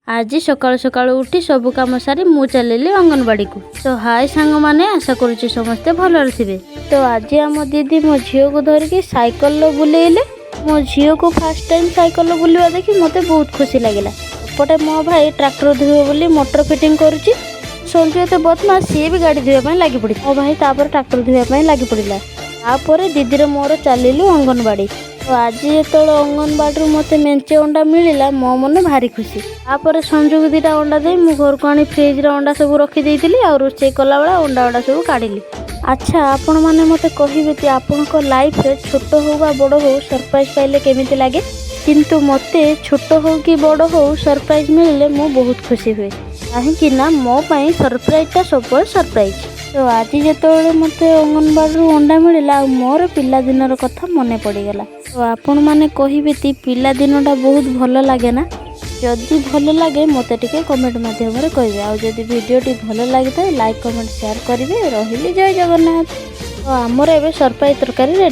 आज सकाळु सकाळु उठी सब कम सारी मु चलिली अंगनवाड़ी को। तो हाय सांग माने, आशा करुच्ची समस्ते भलरे थिबे। तो आज आम दीदी मो झील को धरिकी साइकल बुलेइले। मो झील को फास्ट टाइम साइकल बुलवा देखी मते बहुत खुशी लगिला। एपटे मो भाई ट्रैक्टर धुए बोली मोटर फिटिंग करुच्ची। संजू एते बदमाश, सी भी गाड़ी धुआ लगी पड़ी। मो भाई तापर ट्रैक्टर धुआ लगी पड़ा। तापर दीदी मोर चलिलु अंगनवाड़ी। तो आज जो अंगनवाड़ी मत मेंचे अंडा मिलला, मो मन भारी खुशी। तापर संजू को 2टा अंडा दे मु घर को आनी फ्रिज रे अंडा सब रखी देइतिली और रोचे कला बेला अंडा अंडा सब काढिली। अच्छा, आपण माने मते कहिबे कि आपनको लाइफ रे छोट हो बा बड़ हो सरप्राइज पाइले केमिति लागे। किंतु मते छोट हो कि बड़ हो सरप्राइज मिलले मु बहुत खुशी हुए, काहेकि ना मो पई सरप्राइजटा सब सरप्राइज। तो आज जो मत अंगनवाड़ी अंडा मिलला मोर पिला दिन कथा मन पड़गला। तो आपण मैंने कहे पिला दिनटा बहुत भल लगे ना। जदि भल लगे मत टे कमेंट मध्यम कहे। आदि भिडटी भल लगी था लाइक कमेंट शेयर करेंगे। रही जय जगन्नाथ। तो आमर एवं सरप्राइज तरकारी रेडी।